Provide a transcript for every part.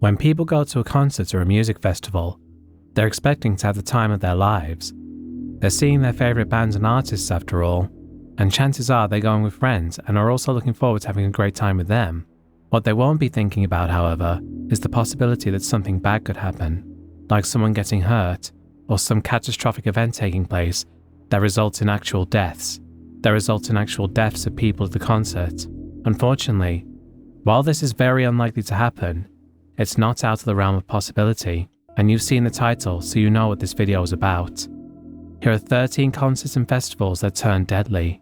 When people go to a concert or a music festival, they're expecting to have the time of their lives. They're seeing their favourite bands and artists after all, and chances are they're going with friends and are also looking forward to having a great time with them. What they won't be thinking about, however, is the possibility that something bad could happen, like someone getting hurt, or some catastrophic event taking place that results in actual deaths. Of people at the concert. Unfortunately, while this is very unlikely to happen, it's not out of the realm of possibility, and you've seen the title, so you know what this video is about. Here are 13 concerts and festivals that turned deadly.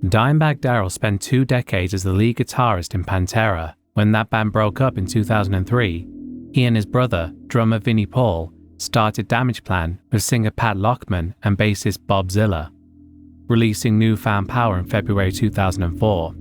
Dimebag Darrell spent 2 decades as the lead guitarist in Pantera. When that band broke up in 2003, he and his brother, drummer Vinnie Paul, started Damageplan with singer Pat Lockman and bassist Bob Ziller, releasing Newfound Power in February 2004,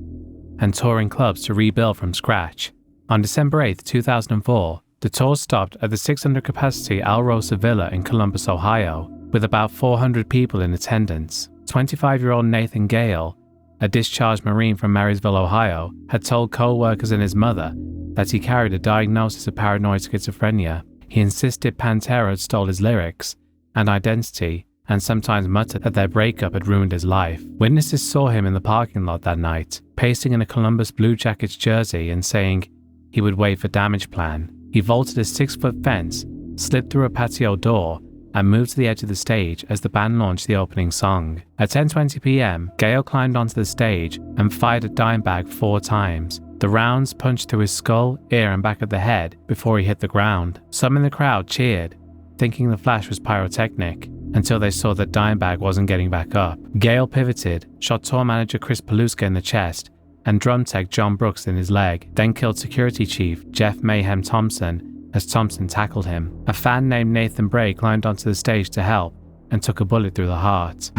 and touring clubs to rebuild from scratch. On December 8, 2004, the tour stopped at the 600-capacity Alrosa Villa in Columbus, Ohio, with about 400 people in attendance. 25-year-old Nathan Gale, a discharged Marine from Marysville, Ohio, had told co-workers and his mother that he carried a diagnosis of paranoid schizophrenia. He insisted Pantera had stole his lyrics and identity, and sometimes muttered that their breakup had ruined his life. Witnesses saw him in the parking lot that night, pacing in a Columbus Blue Jackets jersey and saying he would wait for Damageplan. He vaulted a 6-foot fence, slipped through a patio door, and moved to the edge of the stage as the band launched the opening song. At 10:20 p.m., Gale climbed onto the stage and fired at Dimebag 4 times. The rounds punched through his skull, ear, and back of the head before he hit the ground. Some in the crowd cheered, thinking the flash was pyrotechnic, until they saw that Dimebag wasn't getting back up. Gale pivoted, shot tour manager Chris Paluska in the chest, and drum tech John Brooks in his leg, then killed security chief Jeff Mayhem Thompson as Thompson tackled him. A fan named Nathan Bray climbed onto the stage to help and took a bullet through the heart.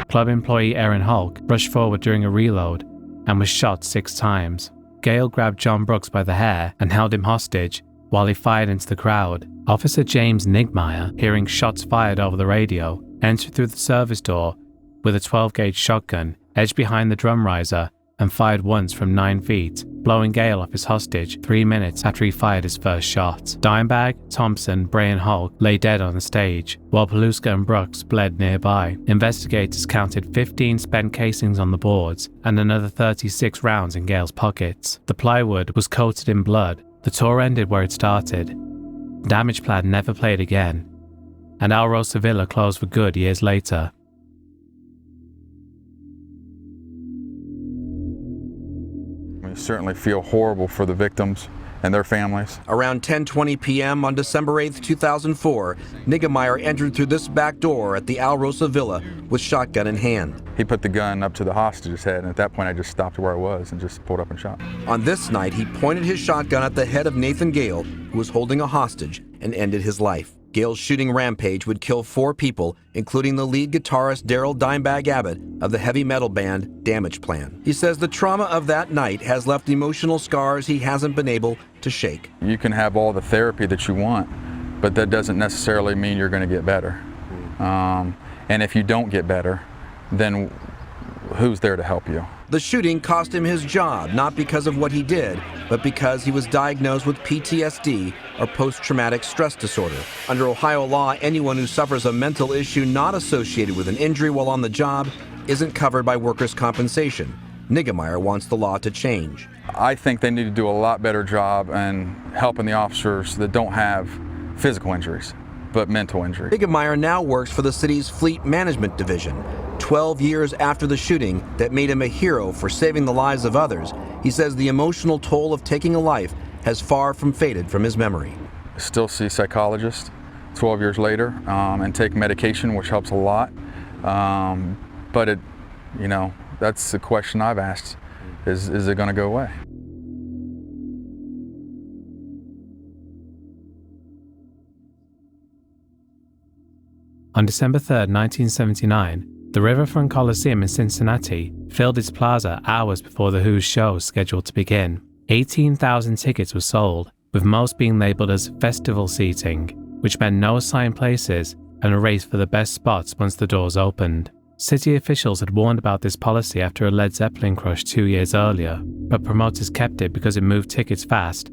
Club employee Aaron Hulk rushed forward during a reload and was shot 6 times. Gale grabbed John Brooks by the hair and held him hostage while he fired into the crowd. Officer James Nigmeyer, hearing shots fired over the radio, entered through the service door with a 12-gauge shotgun, edged behind the drum riser, and fired once from 9 feet, blowing Gale off his hostage 3 minutes after he fired his first shot. Dimebag, Thompson, Bray and Hulk lay dead on the stage, while Paluska and Brooks bled nearby. Investigators counted 15 spent casings on the boards and another 36 rounds in Gale's pockets. The plywood was coated in blood. The tour ended where it started. Damageplan never played again, and Alrosa Villa closed for good years later. We certainly feel horrible for the victims and their families. Around 10:20 p.m. on December 8, 2004, Niggemeyer entered through this back door at the Alrosa Villa with shotgun in hand. He put the gun up to the hostage's head, and at that point I just stopped where I was and just pulled up and shot. On this night, he pointed his shotgun at the head of Nathan Gale, who was holding a hostage, and ended his life. Gale's shooting rampage would kill 4 people, including the lead guitarist Daryl Dimebag Abbott of the heavy metal band Damageplan. He says the trauma of that night has left emotional scars he hasn't been able to shake. You can have all the therapy that you want, but that doesn't necessarily mean you're going to get better. And if you don't get better, then who's there to help you? The shooting cost him his job, not because of what he did, but because he was diagnosed with PTSD, or post-traumatic stress disorder. Under Ohio law, anyone who suffers a mental issue not associated with an injury while on the job isn't covered by workers' compensation. Niggemeyer wants the law to change. I think they need to do a lot better job in helping the officers that don't have physical injuries, but mental injury. Niggemeyer now works for the city's fleet management division. 12 years after the shooting that made him a hero for saving the lives of others, he says the emotional toll of taking a life has far from faded from his memory. I still see psychologists 12 years later and take medication, which helps a lot. But it, that's the question I've asked, is it going to go away? On December 3, 1979, the Riverfront Coliseum in Cincinnati filled its plaza hours before The Who's show was scheduled to begin. 18,000 tickets were sold, with most being labelled as festival seating, which meant no assigned places and a race for the best spots once the doors opened. City officials had warned about this policy after a Led Zeppelin crush 2 years earlier, but promoters kept it because it moved tickets fast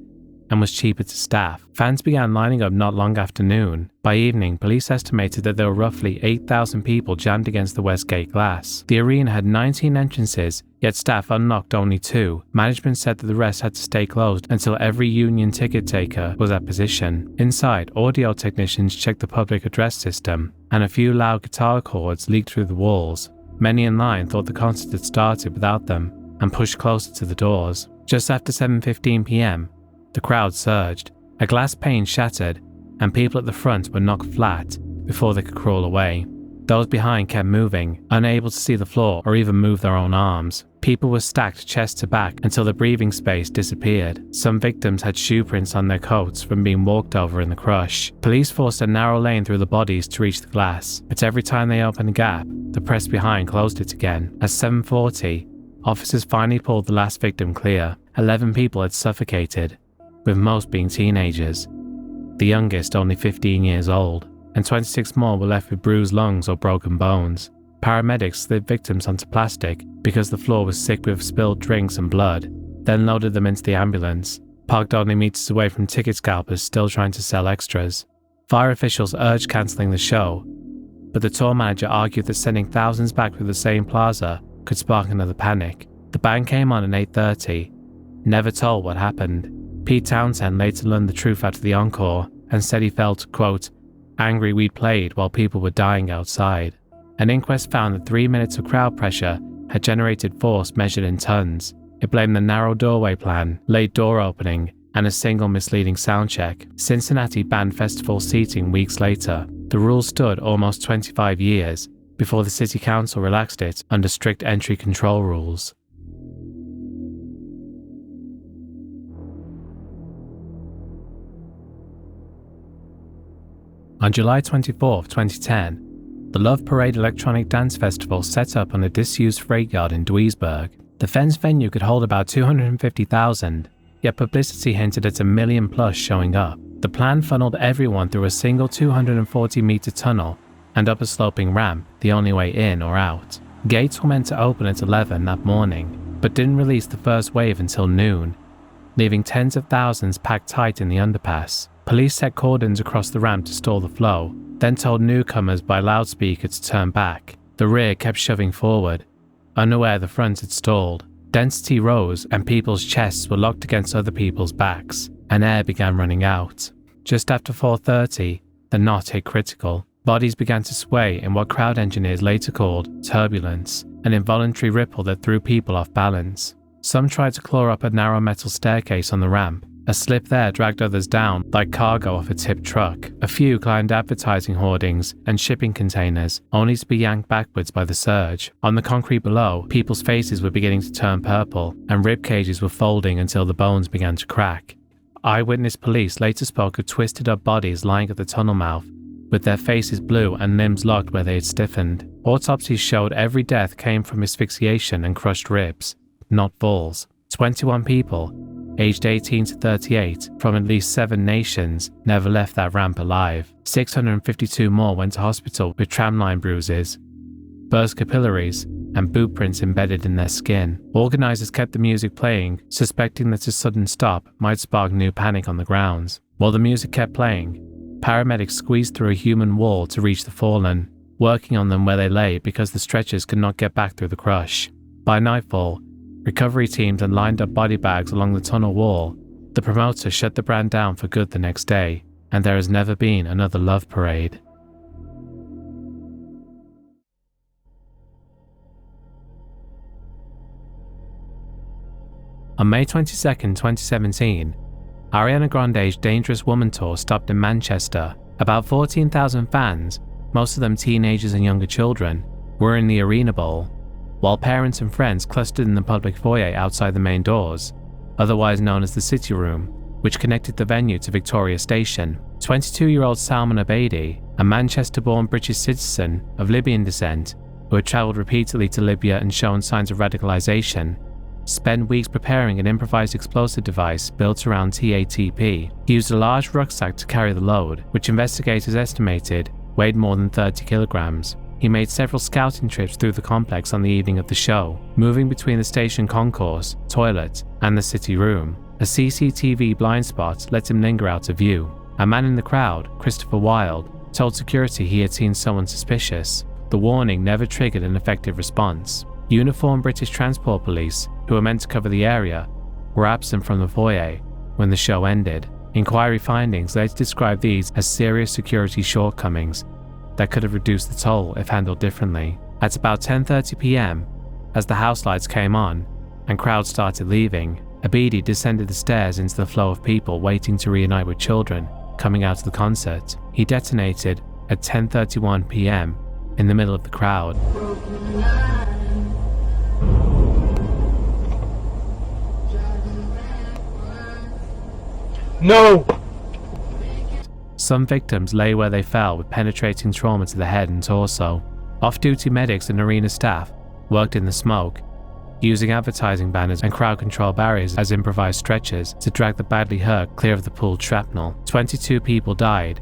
and was cheaper to staff. Fans began lining up not long after noon. By evening, police estimated that there were roughly 8,000 people jammed against the West Gate glass. The arena had 19 entrances, yet staff unlocked only 2. Management said that the rest had to stay closed until every union ticket taker was at position. Inside, audio technicians checked the public address system, and a few loud guitar chords leaked through the walls. Many in line thought the concert had started without them and pushed closer to the doors. Just after 7:15 p.m., the crowd surged, a glass pane shattered, and people at the front were knocked flat before they could crawl away. Those behind kept moving, unable to see the floor or even move their own arms. People were stacked chest to back until the breathing space disappeared. Some victims had shoe prints on their coats from being walked over in the crush. Police forced a narrow lane through the bodies to reach the glass, but every time they opened a gap, the press behind closed it again. At 7:40, officers finally pulled the last victim clear. 11 people had suffocated, with most being teenagers, the youngest only 15 years old, and 26 more were left with bruised lungs or broken bones. Paramedics slid victims onto plastic because the floor was thick with spilled drinks and blood, then loaded them into the ambulance, parked only meters away from ticket scalpers still trying to sell extras. Fire officials urged cancelling the show, but the tour manager argued that sending thousands back through the same plaza could spark another panic. The band came on at 8:30, never told what happened. Pete Townsend later learned the truth after the encore and said he felt, quote, angry we'd played while people were dying outside. An inquest found that 3 minutes of crowd pressure had generated force measured in tons. It blamed the narrow doorway plan, late door opening, and a single misleading sound check. Cincinnati banned festival seating weeks later. The rule stood almost 25 years before the city council relaxed it under strict entry control rules. On July 24, 2010, the Love Parade Electronic Dance Festival set up on a disused freight yard in Duisburg. The fenced venue could hold about 250,000, yet publicity hinted at 1 million plus showing up. The plan funneled everyone through a single 240-meter tunnel and up a sloping ramp, the only way in or out. Gates were meant to open at 11 that morning, but didn't release the first wave until noon, leaving tens of thousands packed tight in the underpass. Police set cordons across the ramp to stall the flow, then told newcomers by loudspeaker to turn back. The rear kept shoving forward, unaware the front had stalled. Density rose and people's chests were locked against other people's backs, and air began running out. Just after 4:30, the knot hit critical. Bodies began to sway in what crowd engineers later called turbulence, an involuntary ripple that threw people off balance. Some tried to claw up a narrow metal staircase on the ramp. A slip there dragged others down like cargo off a tipped truck. A few climbed advertising hoardings and shipping containers, only to be yanked backwards by the surge. On the concrete below, people's faces were beginning to turn purple, and rib cages were folding until the bones began to crack. Eyewitness police later spoke of twisted up bodies lying at the tunnel mouth, with their faces blue and limbs locked where they had stiffened. Autopsies showed every death came from asphyxiation and crushed ribs, not falls. 21 people, aged 18 to 38, from at least 7 nations, never left that ramp alive. 652 more went to hospital with tramline bruises, burst capillaries, and boot prints embedded in their skin. Organizers kept the music playing, suspecting that a sudden stop might spark new panic on the grounds. While the music kept playing, paramedics squeezed through a human wall to reach the fallen, working on them where they lay because the stretchers could not get back through the crush. By nightfall, recovery teams had lined up body bags along the tunnel wall. The promoter shut the brand down for good the next day, and there has never been another Love Parade. On May 22, 2017, Ariana Grande's Dangerous Woman tour stopped in Manchester. About 14,000 fans, most of them teenagers and younger children, were in the Arena Bowl, while parents and friends clustered in the public foyer outside the main doors, otherwise known as the City Room, which connected the venue to Victoria Station. 22-year-old Salman Abedi, a Manchester-born British citizen of Libyan descent who had travelled repeatedly to Libya and shown signs of radicalisation, spent weeks preparing an improvised explosive device built around TATP. He used a large rucksack to carry the load, which investigators estimated weighed more than 30 kilograms. He made several scouting trips through the complex on the evening of the show, moving between the station concourse, toilet, and the city room. A CCTV blind spot let him linger out of view. A man in the crowd, Christopher Wilde, told security he had seen someone suspicious. The warning never triggered an effective response. Uniformed British Transport Police, who were meant to cover the area, were absent from the foyer when the show ended. Inquiry findings later described these as serious security shortcomings that could have reduced the toll if handled differently. At about 10:30 p.m, as the house lights came on and crowds started leaving, Abedi descended the stairs into the flow of people waiting to reunite with children coming out of the concert. He detonated at 10:31 p.m. in the middle of the crowd. No! Some victims lay where they fell with penetrating trauma to the head and torso. Off-duty medics and arena staff worked in the smoke, using advertising banners and crowd control barriers as improvised stretchers to drag the badly hurt clear of the pooled shrapnel. 22 people died,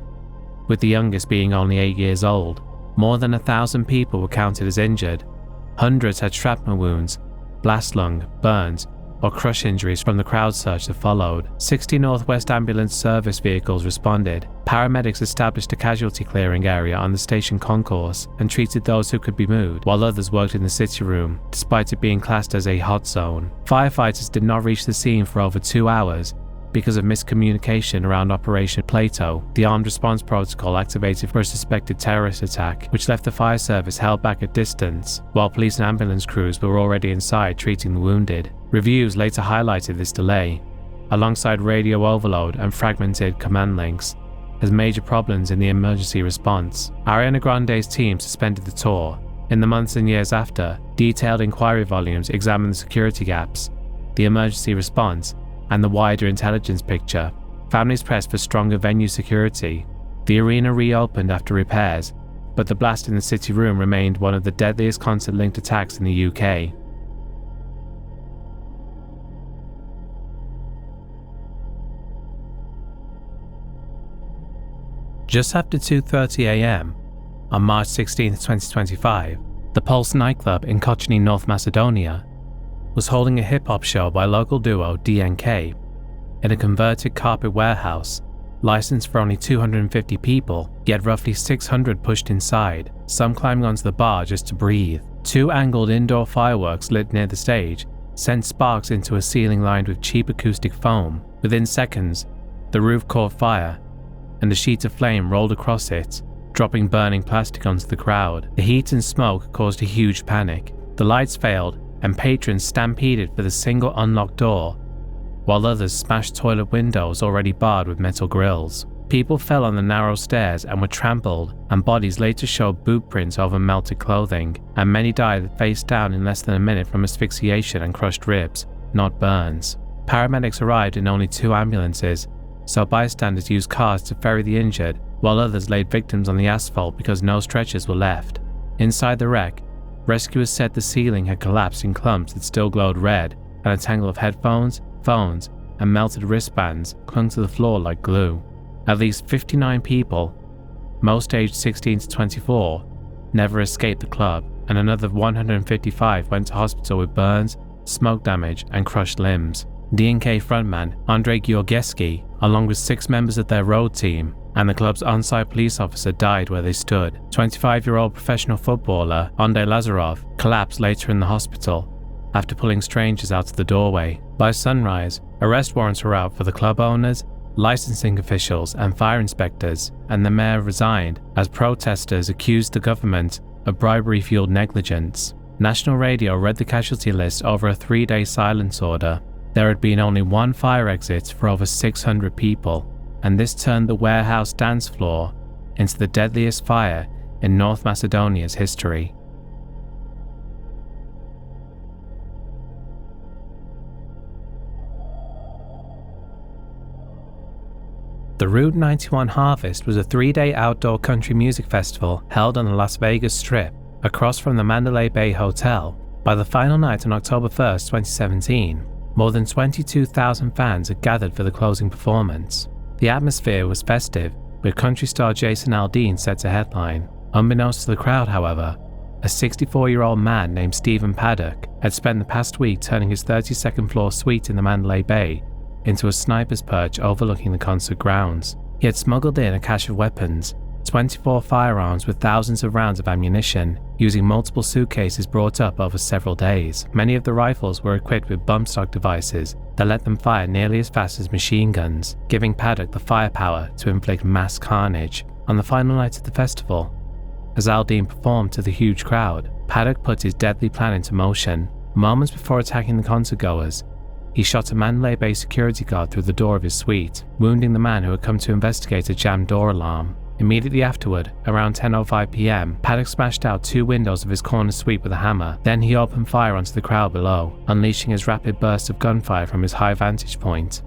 with the youngest being only 8 years old. More than 1,000 people were counted as injured. Hundreds had shrapnel wounds, blast lung, burns, or crush injuries from the crowd surge that followed. 60 Northwest Ambulance Service vehicles responded. Paramedics established a casualty clearing area on the station concourse and treated those who could be moved, while others worked in the city room, despite it being classed as a hot zone. Firefighters did not reach the scene for over 2 hours because of miscommunication around Operation Plato, the armed response protocol activated for a suspected terrorist attack, which left the fire service held back at distance, while police and ambulance crews were already inside treating the wounded. Reviews later highlighted this delay, alongside radio overload and fragmented command links, as major problems in the emergency response. Ariana Grande's team suspended the tour. In the months and years after, detailed inquiry volumes examined the security gaps, the emergency response, and the wider intelligence picture. Families pressed for stronger venue security. The arena reopened after repairs, but the blast in the city room remained one of the deadliest concert-linked attacks in the UK. Just after 2:30 a.m. on March 16, 2025, the Pulse nightclub in Kochny, North Macedonia, was holding a hip-hop show by local duo DNK in a converted carpet warehouse, licensed for only 250 people, yet roughly 600 pushed inside, some climbing onto the bar just to breathe. 2 angled indoor fireworks lit near the stage sent sparks into a ceiling lined with cheap acoustic foam. Within seconds, the roof caught fire, and a sheet of flame rolled across it, dropping burning plastic onto the crowd. The heat and smoke caused a huge panic. The lights failed, and patrons stampeded for the single unlocked door, while others smashed toilet windows already barred with metal grills. People fell on the narrow stairs and were trampled, and bodies later showed boot prints over melted clothing, and many died face down in less than a minute from asphyxiation and crushed ribs, not burns. Paramedics arrived in only 2 ambulances, so bystanders used cars to ferry the injured, while others laid victims on the asphalt because no stretchers were left. Inside the wreck, rescuers said the ceiling had collapsed in clumps that still glowed red, and a tangle of headphones, phones, and melted wristbands clung to the floor like glue. At least 59 people, most aged 16 to 24, never escaped the club, and another 155 went to hospital with burns, smoke damage, and crushed limbs. DNK frontman Andrei Georgesky, along with 6 members of their road team, and the club's on-site police officer died where they stood. 25-year-old professional footballer Andrei Lazarov collapsed later in the hospital after pulling strangers out of the doorway. By sunrise, arrest warrants were out for the club owners, licensing officials, and fire inspectors, and the mayor resigned as protesters accused the government of bribery-fueled negligence. National radio read the casualty list over a 3-day silence order. There had been only 1 fire exit for over 600 people, and this turned the warehouse dance floor into the deadliest fire in North Macedonia's history. The Route 91 Harvest was a 3-day outdoor country music festival held on the Las Vegas Strip, across from the Mandalay Bay Hotel. By the final night on October 1st, 2017, more than 22,000 fans had gathered for the closing performance. The atmosphere was festive, with country star Jason Aldean set to headline. Unbeknownst to the crowd, however, a 64-year-old man named Stephen Paddock had spent the past week turning his 32nd floor suite in the Mandalay Bay into a sniper's perch overlooking the concert grounds. He had smuggled in a cache of weapons, 24 firearms with thousands of rounds of ammunition, using multiple suitcases brought up over several days. Many of the rifles were equipped with bump stock devices that let them fire nearly as fast as machine guns, giving Paddock the firepower to inflict mass carnage. On the final night of the festival, as Aldean performed to the huge crowd, Paddock put his deadly plan into motion. Moments before attacking the concertgoers, he shot a Mandalay Bay security guard through the door of his suite, wounding the man who had come to investigate a jammed door alarm. Immediately afterward, around 10:05 p.m., Paddock smashed out 2 windows of his corner suite with a hammer. Then he opened fire onto the crowd below, unleashing his rapid burst of gunfire from his high vantage point.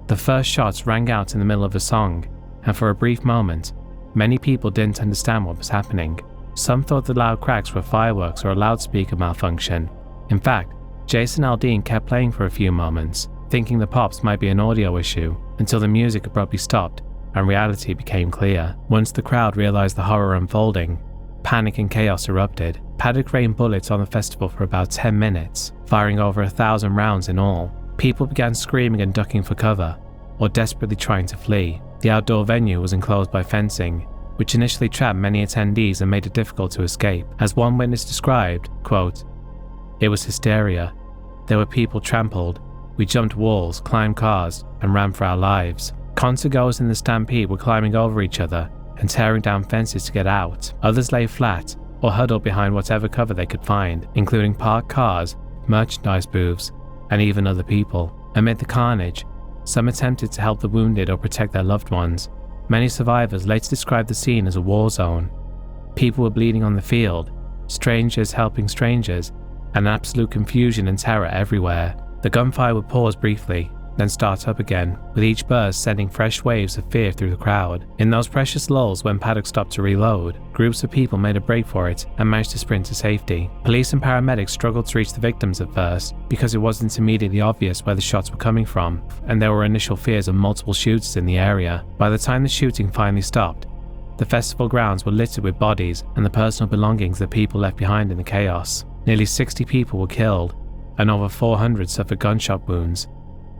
The first shots rang out in the middle of a song, and for a brief moment, many people didn't understand what was happening. Some thought the loud cracks were fireworks or a loudspeaker malfunction. In fact, Jason Aldean kept playing for a few moments, thinking the pops might be an audio issue, until the music abruptly stopped and reality became clear. Once the crowd realized the horror unfolding, panic and chaos erupted. Paddock rained bullets on the festival for about 10 minutes, firing over 1,000 rounds in all. People began screaming and ducking for cover, or desperately trying to flee. The outdoor venue was enclosed by fencing, which initially trapped many attendees and made it difficult to escape. As one witness described, quote, "It was hysteria. There were people trampled. We jumped walls, climbed cars, and ran for our lives. Concertgoers in the stampede were climbing over each other and tearing down fences to get out. Others lay flat or huddled behind whatever cover they could find, including parked cars, merchandise booths, and even other people. Amid the carnage, some attempted to help the wounded or protect their loved ones. Many survivors later described the scene as a war zone. People were bleeding on the field, strangers helping strangers, and absolute confusion and terror everywhere. The gunfire would pause briefly, then start up again, with each burst sending fresh waves of fear through the crowd. In those precious lulls when Paddock stopped to reload, groups of people made a break for it and managed to sprint to safety. Police and paramedics struggled to reach the victims at first, because it wasn't immediately obvious where the shots were coming from, and there were initial fears of multiple shooters in the area. By the time the shooting finally stopped, the festival grounds were littered with bodies and the personal belongings that people left behind in the chaos. Nearly 60 people were killed, and over 400 suffered gunshot wounds,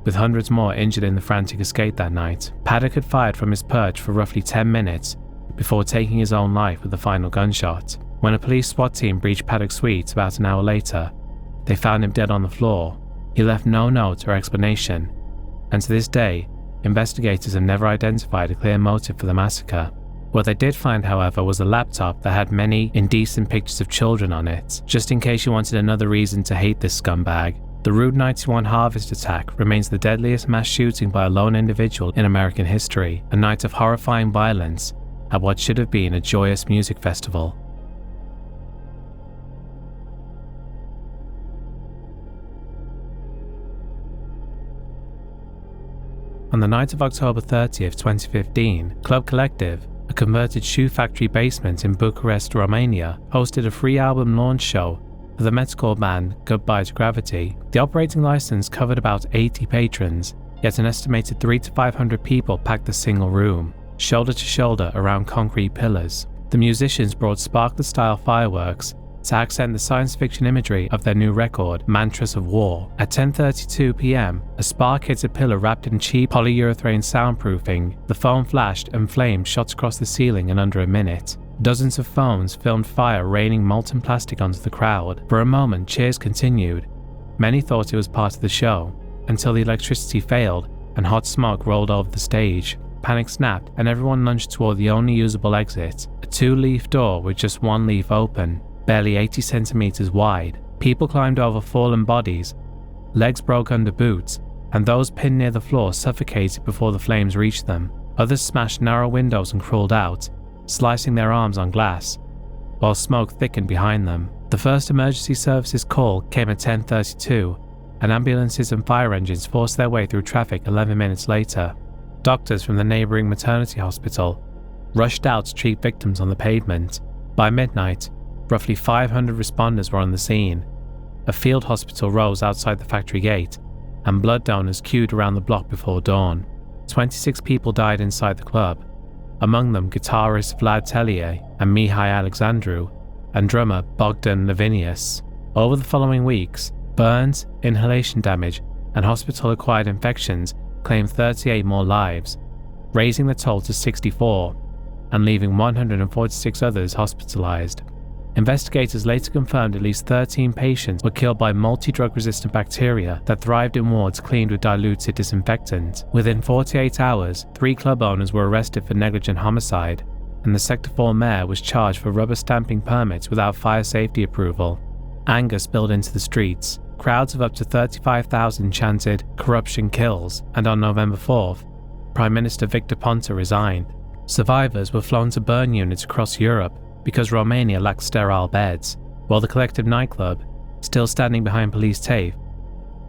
with hundreds more injured in the frantic escape that night. Paddock had fired from his perch for roughly 10 minutes before taking his own life with the final gunshot. When a police SWAT team breached Paddock's suite about an hour later, they found him dead on the floor. He left no note or explanation, and to this day, investigators have never identified a clear motive for the massacre. What they did find, however, was a laptop that had many indecent pictures of children on it, just in case you wanted another reason to hate this scumbag. The Route 91 Harvest attack remains the deadliest mass shooting by a lone individual in American history, a night of horrifying violence at what should have been a joyous music festival. On the night of October 30th, 2015, Club Collective, a converted shoe factory basement in Bucharest, Romania, hosted a free album launch show for the metalcore band Goodbye to Gravity. The operating license covered about 80 patrons, yet an estimated 300 to 500 people packed the single room, shoulder to shoulder around concrete pillars. The musicians brought sparkler-style fireworks to accent the science fiction imagery of their new record, Mantras of War. At 10:32 p.m, a spark hit a pillar wrapped in cheap polyurethane soundproofing. The foam flashed and flames shot across the ceiling in under a minute. Dozens of phones filmed fire raining molten plastic onto the crowd. For a moment, cheers continued. Many thought it was part of the show, until the electricity failed and hot smoke rolled over the stage. Panic snapped and everyone lunged toward the only usable exit, a 2-leaf door with just one leaf open, barely 80 centimeters wide. People climbed over fallen bodies, legs broke under boots, and those pinned near the floor suffocated before the flames reached them. Others smashed narrow windows and crawled out, slicing their arms on glass, while smoke thickened behind them. The first emergency services call came at 10:32, and ambulances and fire engines forced their way through traffic 11 minutes later. Doctors from the neighbouring maternity hospital rushed out to treat victims on the pavement. By midnight, roughly 500 responders were on the scene. A field hospital rose outside the factory gate, and blood donors queued around the block before dawn. 26 people died inside the club, among them guitarist Vlad Telier and Mihai Alexandru, and drummer Bogdan Lavinius. Over the following weeks, burns, inhalation damage, and hospital-acquired infections claimed 38 more lives, raising the toll to 64, and leaving 146 others hospitalized. Investigators later confirmed at least 13 patients were killed by multi-drug-resistant bacteria that thrived in wards cleaned with diluted disinfectant. Within 48 hours, 3 club owners were arrested for negligent homicide, and the Sector 4 mayor was charged for rubber stamping permits without fire safety approval. Anger spilled into the streets. Crowds of up to 35,000 chanted, "Corruption kills," and on November 4th, Prime Minister Victor Ponta resigned. Survivors were flown to burn units across Europe because Romania lacked sterile beds, while the collective nightclub, still standing behind police tape,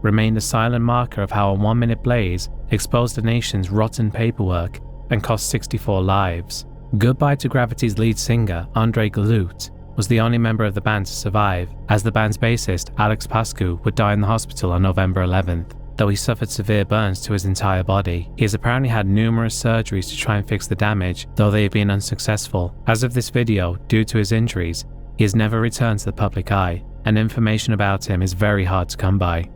remained a silent marker of how a 1-minute blaze exposed the nation's rotten paperwork and cost 64 lives. Goodbye to Gravity's lead singer, Andrei Galut, was the only member of the band to survive, as the band's bassist, Alex Pascu, would die in the hospital on November 11th. Though he suffered severe burns to his entire body, he has apparently had numerous surgeries to try and fix the damage, though they have been unsuccessful. As of this video, due to his injuries, he has never returned to the public eye, and information about him is very hard to come by.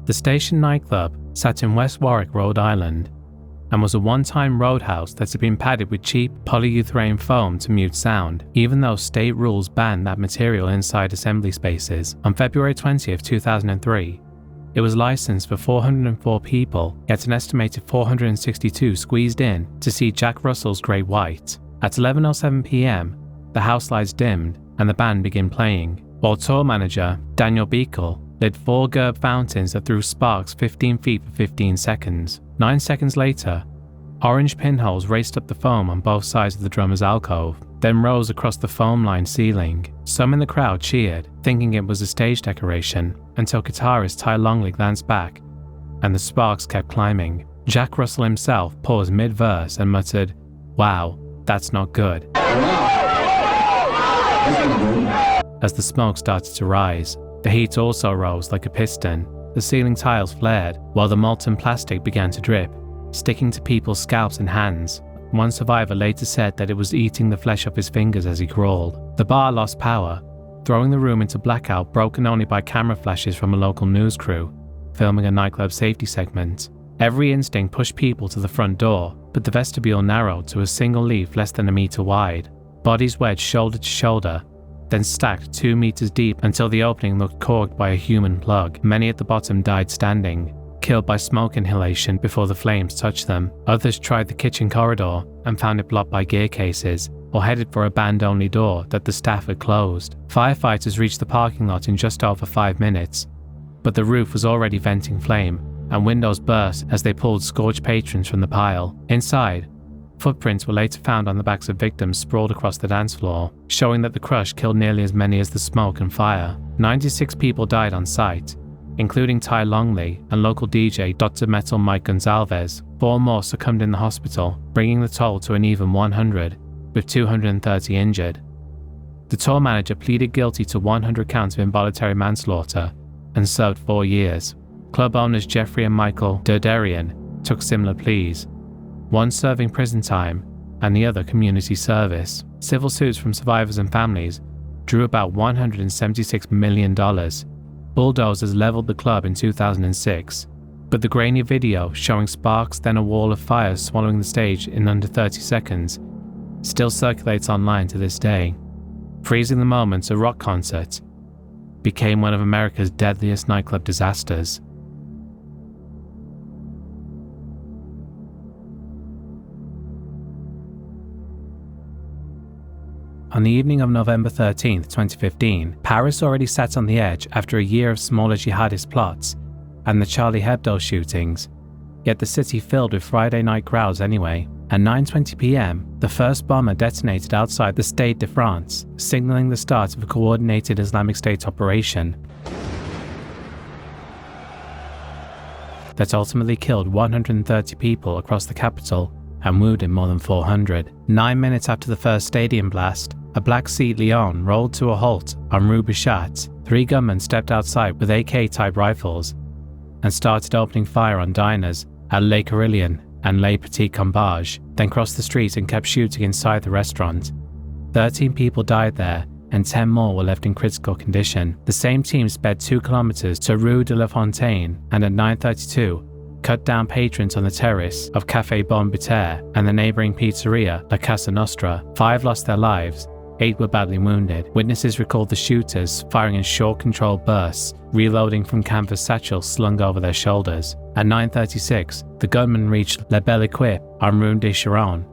The Station nightclub sat in West Warwick, Rhode Island, and was a one-time roadhouse that had been padded with cheap polyurethane foam to mute sound, even though state rules banned that material inside assembly spaces. On February 20th, 2003, it was licensed for 404 people, yet an estimated 462 squeezed in to see Jack Russell's Great White. At 11:07 p.m, the house lights dimmed and the band began playing, while tour manager Daniel Beekle lit 4 Gerb fountains that threw sparks 15 feet for 15 seconds. 9 seconds later, orange pinholes raced up the foam on both sides of the drummer's alcove, then rose across the foam-lined ceiling. Some in the crowd cheered, thinking it was a stage decoration, until guitarist Ty Longley glanced back, and the sparks kept climbing. Jack Russell himself paused mid-verse and muttered, "Wow, that's not good," as the smoke started to rise. The heat also rose like a piston. The ceiling tiles flared, while the molten plastic began to drip, sticking to people's scalps and hands. One survivor later said that it was eating the flesh off his fingers as he crawled. The bar lost power, throwing the room into blackout, broken only by camera flashes from a local news crew filming a nightclub safety segment. Every instinct pushed people to the front door, but the vestibule narrowed to a single leaf less than a meter wide. Bodies wedged shoulder to shoulder, then stacked 2 meters deep until the opening looked corked by a human plug. Many at the bottom died standing, killed by smoke inhalation before the flames touched them. Others tried the kitchen corridor and found it blocked by gear cases, or headed for a band-only door that the staff had closed. Firefighters reached the parking lot in just over 5 minutes, but the roof was already venting flame, and windows burst as they pulled scorched patrons from the pile. Inside, footprints were later found on the backs of victims sprawled across the dance floor, showing that the crush killed nearly as many as the smoke and fire. 96 people died on site, including Ty Longley and local DJ Dr. Metal Mike Gonzalez. 4 more succumbed in the hospital, bringing the toll to an even 100, with 230 injured. The tour manager pleaded guilty to 100 counts of involuntary manslaughter and served 4 years. Club owners Jeffrey and Michael Derderian took similar pleas, one serving prison time and the other community service. Civil suits from survivors and families drew about $176 million. Bulldozers leveled the club in 2006, but the grainy video showing sparks then a wall of fire swallowing the stage in under 30 seconds still circulates online to this day. Freezing the moment, a rock concert became one of America's deadliest nightclub disasters. On the evening of November 13, 2015, Paris already sat on the edge after a year of smaller jihadist plots and the Charlie Hebdo shootings, yet the city filled with Friday night crowds anyway. At 9:20 p.m, the first bomber detonated outside the Stade de France, signaling the start of a coordinated Islamic State operation that ultimately killed 130 people across the capital and wounded more than 400. 9 minutes after the first stadium blast, a Black Seat Leon rolled to a halt on Rue Bichat. 3 gunmen stepped outside with AK-type rifles and started opening fire on diners at Le Carillon and Le Petit Combage, then crossed the street and kept shooting inside the restaurant. 13 people died there and 10 more were left in critical condition. The same team sped 2 kilometers to Rue de la Fontaine and at 9:32 cut down patrons on the terrace of Café Bon Bitter and the neighboring pizzeria La Casa Nostra. 5 lost their lives, 8 were badly wounded. Witnesses recalled the shooters firing in short controlled bursts, reloading from canvas satchels slung over their shoulders. At 9:36, the gunmen reached La Belle Equipe on Rue des Charons,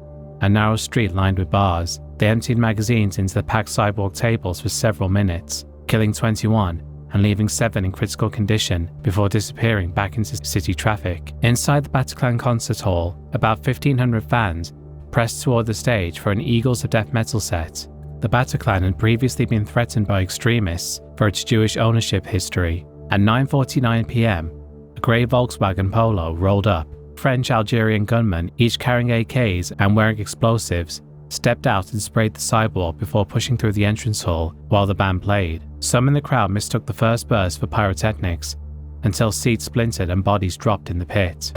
a narrow street lined with bars. They emptied magazines into the packed sidewalk tables for several minutes, killing 21 and leaving 7 in critical condition before disappearing back into city traffic. Inside the Bataclan concert hall, about 1,500 fans pressed toward the stage for an Eagles of Death metal set. The Bataclan had previously been threatened by extremists for its Jewish ownership history. At 9:49 p.m, a grey Volkswagen Polo rolled up. French-Algerian gunmen, each carrying AKs and wearing explosives, stepped out and sprayed the sidewalk before pushing through the entrance hall while the band played. Some in the crowd mistook the first burst for pyrotechnics until seats splintered and bodies dropped in the pit.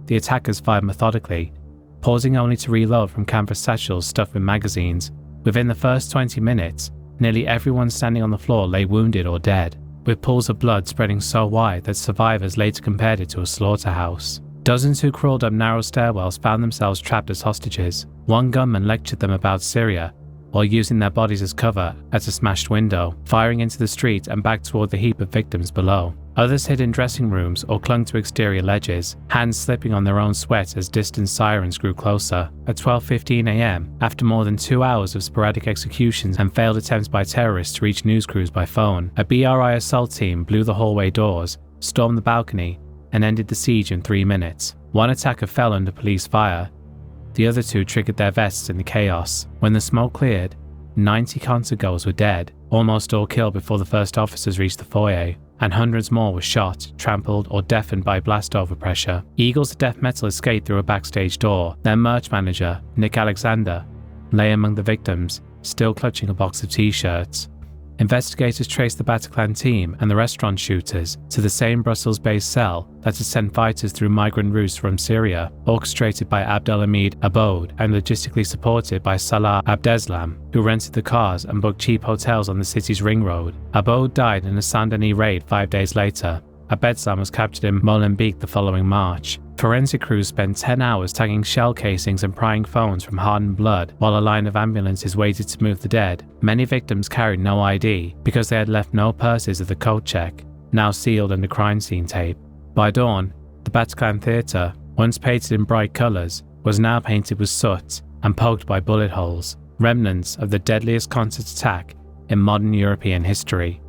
The attackers fired methodically, pausing only to reload from canvas satchels stuffed with magazines. Within the first 20 minutes, nearly everyone standing on the floor lay wounded or dead, with pools of blood spreading so wide that survivors later compared it to a slaughterhouse. Dozens who crawled up narrow stairwells found themselves trapped as hostages. One gunman lectured them about Syria while using their bodies as cover at a smashed window, firing into the street and back toward the heap of victims below. Others hid in dressing rooms or clung to exterior ledges, hands slipping on their own sweat as distant sirens grew closer. At 12:15 a.m, after more than 2 hours of sporadic executions and failed attempts by terrorists to reach news crews by phone, a BRI assault team blew the hallway doors, stormed the balcony, and ended the siege in 3 minutes. One attacker fell under police fire. The other 2 triggered their vests in the chaos. When the smoke cleared, 90 concertgoers were dead, almost all killed before the first officers reached the foyer, and hundreds more were shot, trampled, or deafened by blast overpressure. Eagles of Death Metal escaped through a backstage door. Their merch manager, Nick Alexander, lay among the victims, still clutching a box of t-shirts. Investigators traced the Bataclan team and the restaurant shooters to the same Brussels-based cell that had sent fighters through migrant routes from Syria, orchestrated by Abdelhamid Aboud and logistically supported by Salah Abdeslam, who rented the cars and booked cheap hotels on the city's ring road. Aboud died in a Saint-Denis raid 5 days later. Abdeslam was captured in Molenbeek the following March. Forensic crews spent 10 hours tagging shell casings and prying phones from hardened blood while a line of ambulances waited to move the dead. Many victims carried no ID because they had left no purses at the coat check, now sealed under crime scene tape. By dawn, the Bataclan Theatre, once painted in bright colours, was now painted with soot and poked by bullet holes, remnants of the deadliest concert attack in modern European history.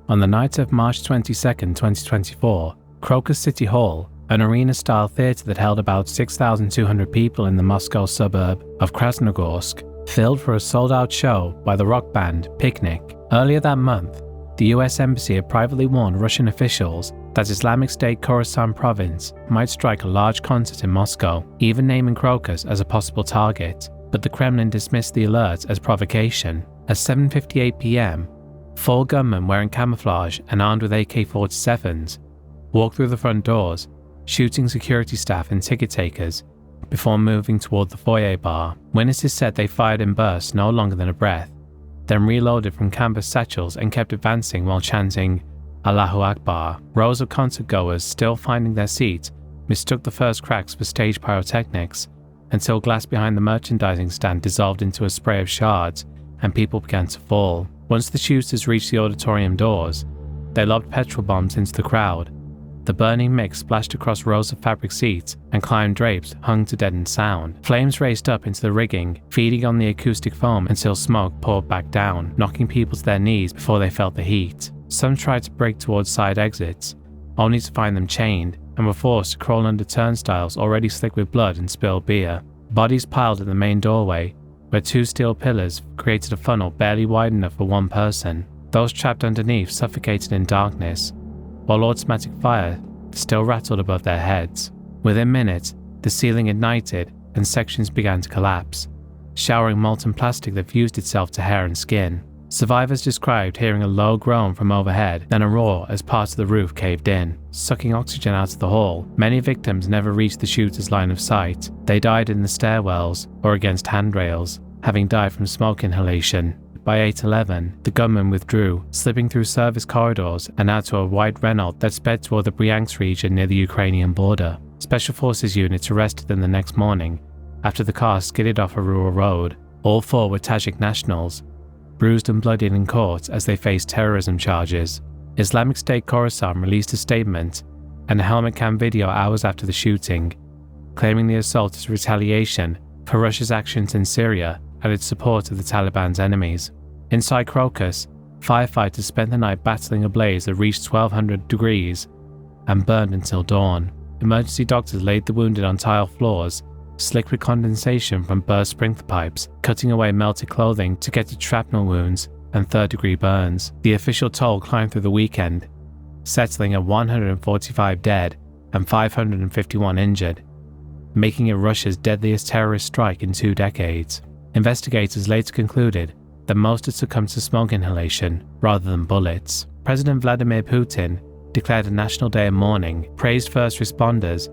On the night of March 22, 2024, Crocus City Hall, an arena-style theatre that held about 6,200 people in the Moscow suburb of Krasnogorsk, filled for a sold-out show by the rock band Picnic. Earlier that month, the US Embassy had privately warned Russian officials that Islamic State Khorasan province might strike a large concert in Moscow, even naming Crocus as a possible target, but the Kremlin dismissed the alert as provocation. At 7:58 p.m, 4 gunmen wearing camouflage and armed with AK-47s walked through the front doors, shooting security staff and ticket takers before moving toward the foyer bar. Witnesses said they fired in bursts no longer than a breath, then reloaded from canvas satchels and kept advancing while chanting Allahu Akbar. Rows of concertgoers still finding their seats mistook the first cracks for stage pyrotechnics until glass behind the merchandising stand dissolved into a spray of shards and people began to fall. Once the shooters reached the auditorium doors, They lobbed petrol bombs into the crowd. The burning mix splashed across rows of fabric seats and climbed drapes hung to deaden sound. Flames raced up into the rigging, feeding on the acoustic foam until smoke poured back down, knocking people to their knees before they felt the heat. Some tried to break towards side exits, only to find them chained and were forced to crawl under turnstiles already slick with blood and spilled beer. Bodies piled at the main doorway, where two steel pillars created a funnel barely wide enough for one person. Those trapped underneath suffocated in darkness, while automatic fire still rattled above their heads. Within minutes, the ceiling ignited and sections began to collapse, showering molten plastic that fused itself to hair and skin. Survivors described hearing a low groan from overhead, then a roar as parts of the roof caved in, sucking oxygen out of the hall. Many victims never reached the shooter's line of sight. They died in the stairwells or against handrails, having died from smoke inhalation. By 8:11, the gunmen withdrew, slipping through service corridors and out to a white Renault that sped toward the Bryansk region near the Ukrainian border. Special Forces units arrested them the next morning after the car skidded off a rural road. All four were Tajik nationals, bruised and bloodied in court as they faced terrorism charges. Islamic State Khorasan released a statement and a helmet cam video hours after the shooting, claiming the assault as retaliation for Russia's actions in Syria and its support of the Taliban's enemies. Inside Crocus, firefighters spent the night battling a blaze that reached 1200 degrees and burned until dawn. Emergency doctors laid the wounded on tile floors, slick with condensation from burst sprinkler pipes, cutting away melted clothing to get to shrapnel wounds and third-degree burns. The official toll climbed through the weekend, settling at 145 dead and 551 injured, making it Russia's deadliest terrorist strike in 2 decades. Investigators later concluded that most had succumbed to smoke inhalation rather than bullets. President Vladimir Putin declared a national day of mourning, praised first responders,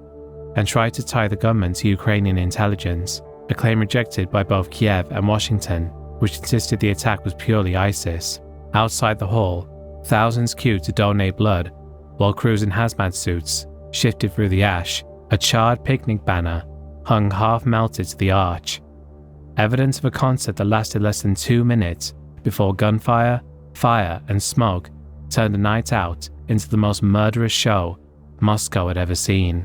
and tried to tie the gunmen to Ukrainian intelligence, a claim rejected by both Kiev and Washington, which insisted the attack was purely ISIS. Outside the hall, thousands queued to donate blood, while crews in hazmat suits shifted through the ash. A charred picnic banner hung half-melted to the arch, evidence of a concert that lasted less than 2 minutes before gunfire, fire, and smoke turned the night out into the most murderous show Moscow had ever seen.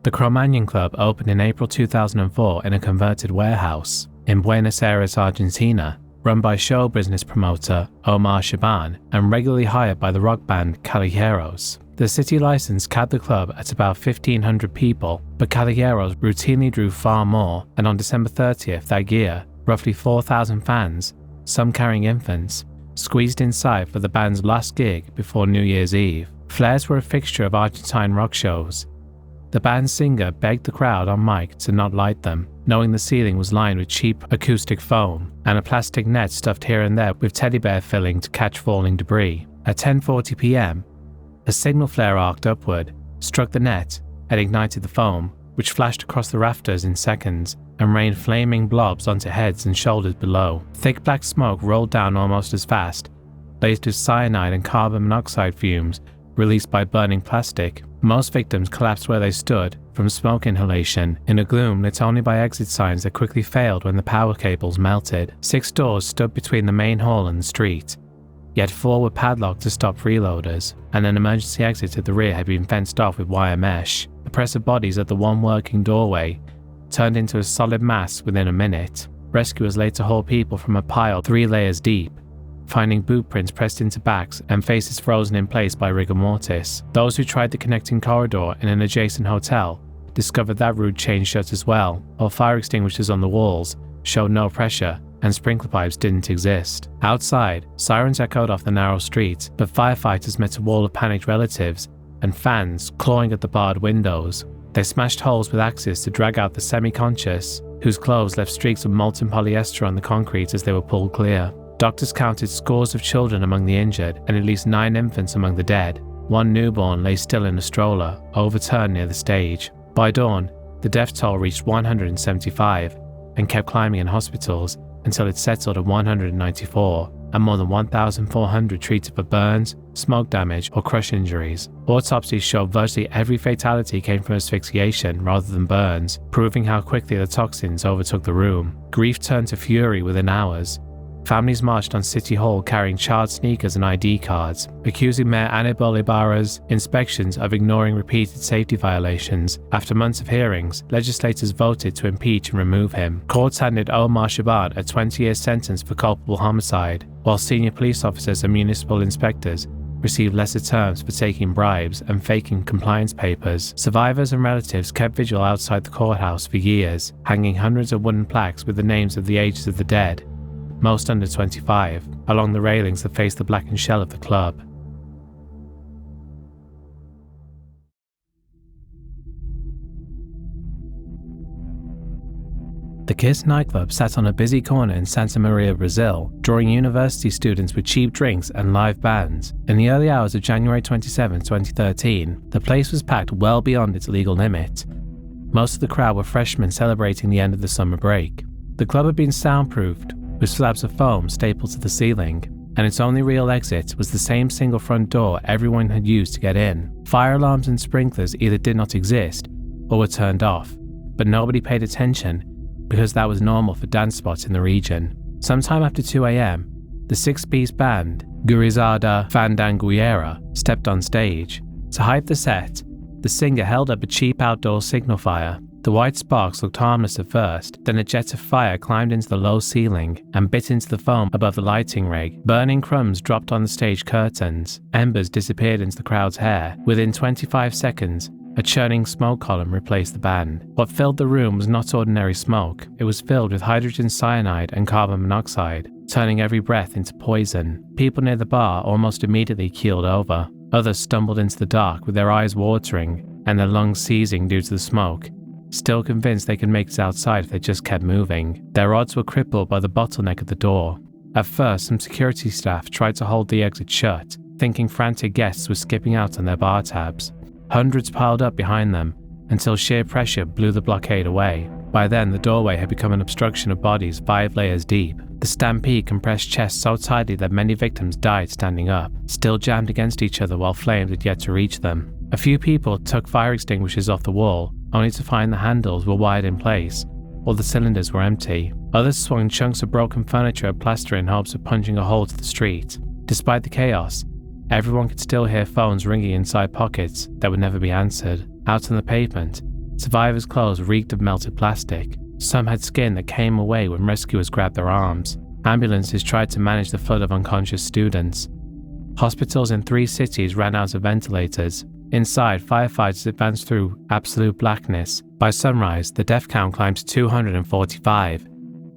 The Cro-Magnon Club opened in April 2004 in a converted warehouse in Buenos Aires, Argentina, run by show business promoter Omar Shaban and regularly hired by the rock band Callejeros. The city license capped the club at about 1,500 people, but Callejeros routinely drew far more, and on December 30th that year, roughly 4,000 fans, some carrying infants, squeezed inside for the band's last gig before New Year's Eve. Flares were a fixture of Argentine rock shows. The band's singer begged the crowd on mic to not light them, knowing the ceiling was lined with cheap acoustic foam and a plastic net stuffed here and there with teddy bear filling to catch falling debris. At 10:40 p.m, a signal flare arced upward, struck the net, and ignited the foam, which flashed across the rafters in seconds and rained flaming blobs onto heads and shoulders below. Thick black smoke rolled down almost as fast, laced with cyanide and carbon monoxide fumes released by burning plastic. Most victims collapsed where they stood from smoke inhalation in a gloom lit only by exit signs that quickly failed when the power cables melted. 6 doors stood between the main hall and the street, yet 4 were padlocked to stop freeloaders, and an emergency exit at the rear had been fenced off with wire mesh. The press of bodies at the one working doorway turned into a solid mass within a minute. Rescuers later hauled people from a pile 3 layers deep, finding boot prints pressed into backs and faces frozen in place by rigor mortis. Those who tried the connecting corridor in an adjacent hotel discovered that route chain shut as well, while fire extinguishers on the walls showed no pressure and sprinkler pipes didn't exist. Outside, sirens echoed off the narrow street, but firefighters met a wall of panicked relatives and fans clawing at the barred windows. They smashed holes with axes to drag out the semi-conscious, whose clothes left streaks of molten polyester on the concrete as they were pulled clear. Doctors counted scores of children among the injured and at least 9 infants among the dead. 1 newborn lay still in a stroller, overturned near the stage. By dawn, the death toll reached 175 and kept climbing in hospitals until it settled at 194. and more than 1,400 treated for burns, smoke damage, or crush injuries. Autopsies showed virtually every fatality came from asphyxiation rather than burns, proving how quickly the toxins overtook the room. Grief turned to fury within hours. Families marched on City Hall carrying charred sneakers and ID cards, accusing Mayor Anibal Ibarra's inspections of ignoring repeated safety violations. After months of hearings, legislators voted to impeach and remove him. Courts handed Omar Shaban a 20-year sentence for culpable homicide, while senior police officers and municipal inspectors received lesser terms for taking bribes and faking compliance papers. Survivors and relatives kept vigil outside the courthouse for years, hanging hundreds of wooden plaques with the names of the ages of the dead, most under 25, along the railings that face the blackened shell of the club. The Kiss nightclub sat on a busy corner in Santa Maria, Brazil, drawing university students with cheap drinks and live bands. In the early hours of January 27, 2013, the place was packed well beyond its legal limit. Most of the crowd were freshmen celebrating the end of the summer break. The club had been soundproofed, with slabs of foam stapled to the ceiling, and its only real exit was the same single front door everyone had used to get in. Fire alarms and sprinklers either did not exist or were turned off, but nobody paid attention because that was normal for dance spots in the region. Sometime after 2 a.m., the six-piece band, Gurizada Fandangueira, stepped on stage. To hype the set, the singer held up a cheap outdoor signal fire. The white sparks looked harmless at first, then a jet of fire climbed into the low ceiling and bit into the foam above the lighting rig. Burning crumbs dropped on the stage curtains. Embers disappeared into the crowd's hair. Within 25 seconds, a churning smoke column replaced the band. What filled the room was not ordinary smoke. It was filled with hydrogen cyanide and carbon monoxide, turning every breath into poison. People near the bar almost immediately keeled over. Others stumbled into the dark with their eyes watering and their lungs seizing due to the smoke, still convinced they could make it outside if they just kept moving. Their odds were crippled by the bottleneck at the door. At first, some security staff tried to hold the exit shut, thinking frantic guests were skipping out on their bar tabs. Hundreds piled up behind them until sheer pressure blew the blockade away. By then, the doorway had become an obstruction of bodies 5 layers deep. The stampede compressed chests so tightly that many victims died standing up, still jammed against each other while flames had yet to reach them. A few people took fire extinguishers off the wall, only to find the handles were wired in place, or the cylinders were empty. Others swung chunks of broken furniture at plaster in hopes of punching a hole to the street. Despite the chaos, everyone could still hear phones ringing inside pockets that would never be answered. Out on the pavement, survivors' clothes reeked of melted plastic. Some had skin that came away when rescuers grabbed their arms. Ambulances tried to manage the flood of unconscious students. Hospitals in 3 cities ran out of ventilators. Inside, firefighters advanced through absolute blackness. By sunrise, the death count climbed to 245,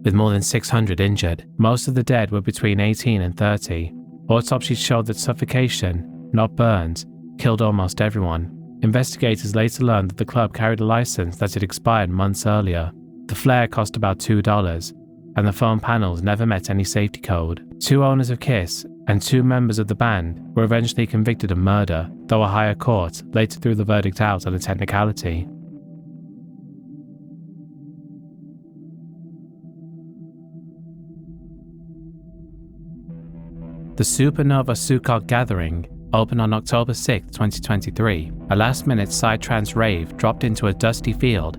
with more than 600 injured. Most of the dead were between 18 and 30. Autopsies showed that suffocation, not burns, killed almost everyone. Investigators later learned that the club carried a license that had expired months earlier. The flare cost about $2, and the foam panels never met any safety code. 2 owners of Kiss and 2 members of the band were eventually convicted of murder, though a higher court later threw the verdict out on a technicality. The Supernova Sukkot Gathering opened on October 6, 2023. A last-minute psytrance rave dropped into a dusty field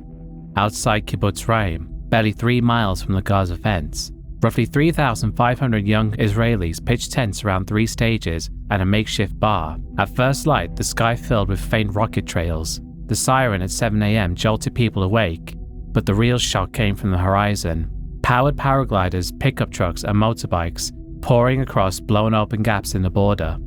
outside Kibbutz Raim, barely 3 miles from the Gaza fence. Roughly 3,500 young Israelis pitched tents around 3 stages and a makeshift bar. At first light, the sky filled with faint rocket trails. The siren at 7 a.m. jolted people awake, but the real shock came from the horizon. Powered paragliders, pickup trucks, and motorbikes pouring across blown open gaps in the border.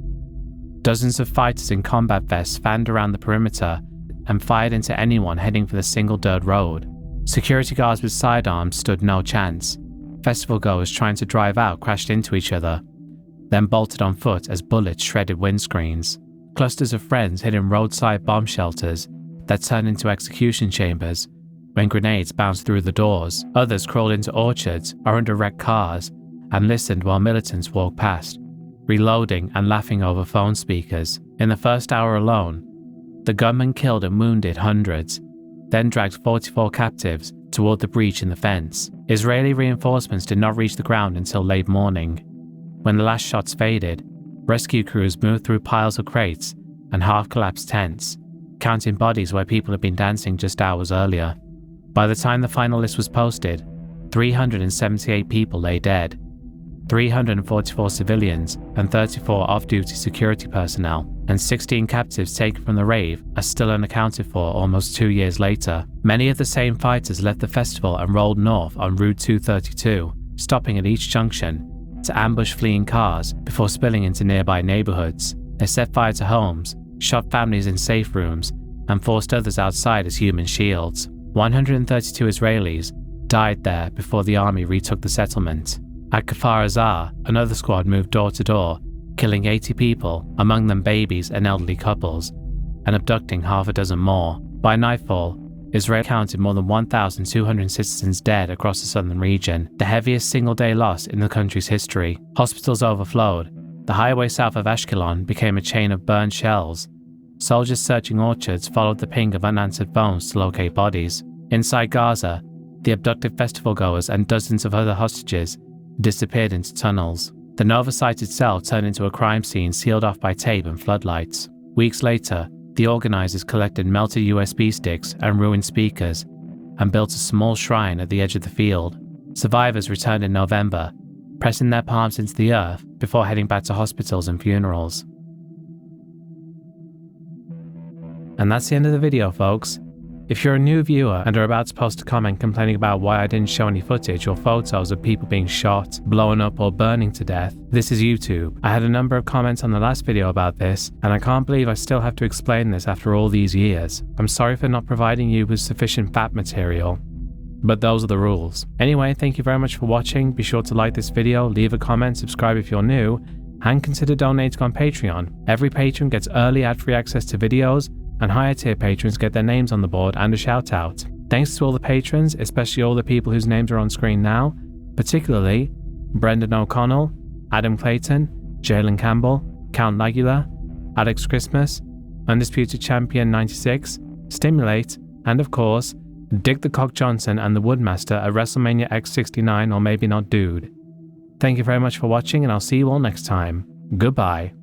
Dozens of fighters in combat vests fanned around the perimeter and fired into anyone heading for the single dirt road. Security guards with sidearms stood no chance. Festival goers trying to drive out crashed into each other, then bolted on foot as bullets shredded windscreens. Clusters of friends hid in roadside bomb shelters that turned into execution chambers when grenades bounced through the doors. Others crawled into orchards or under wrecked cars and listened while militants walked past, reloading and laughing over phone speakers. In the first hour alone, the gunmen killed and wounded hundreds, then dragged 44 captives toward the breach in the fence. Israeli reinforcements did not reach the ground until late morning. When the last shots faded, rescue crews moved through piles of crates and half-collapsed tents, counting bodies where people had been dancing just hours earlier. By the time the final list was posted, 378 people lay dead, 344 civilians and 34 off-duty security personnel, and 16 captives taken from the rave are still unaccounted for almost 2 years later. Many of the same fighters left the festival and rolled north on Route 232, stopping at each junction to ambush fleeing cars before spilling into nearby neighborhoods. They set fire to homes, shot families in safe rooms, and forced others outside as human shields. 132 Israelis died there before the army retook the settlement. At Kfar Azar, another squad moved door to door, killing 80 people, among them babies and elderly couples, and abducting half a dozen more. By nightfall, Israel counted more than 1,200 citizens dead across the southern region, the heaviest single-day loss in the country's history. Hospitals overflowed. The highway south of Ashkelon became a chain of burned shells. Soldiers searching orchards followed the ping of unanswered phones to locate bodies. Inside Gaza, the abducted festival-goers and dozens of other hostages disappeared into tunnels. The Nova site itself turned into a crime scene sealed off by tape and floodlights. Weeks later, the organizers collected melted USB sticks and ruined speakers and built a small shrine at the edge of the field. Survivors returned in November, pressing their palms into the earth before heading back to hospitals and funerals. And that's the end of the video, folks. If you're a new viewer and are about to post a comment complaining about why I didn't show any footage or photos of people being shot, blown up or burning to death, this is YouTube. I had a number of comments on the last video about this, and I can't believe I still have to explain this after all these years. I'm sorry for not providing you with sufficient fact material, but those are the rules. Anyway, thank you very much for watching. Be sure to like this video, leave a comment, subscribe if you're new, and consider donating on Patreon. Every patron gets early ad-free access to videos, and higher tier patrons get their names on the board and a shout out. Thanks to all the patrons, especially all the people whose names are on screen now, particularly Brendan O'Connell, Adam Clayton, Jalen Campbell, Count Lagula, Alex Christmas, Undisputed Champion 96, Stimulate, and of course, Dick the Cock Johnson and the Woodmaster at WrestleMania X69 or maybe not Dude. Thank you very much for watching, and I'll see you all next time. Goodbye.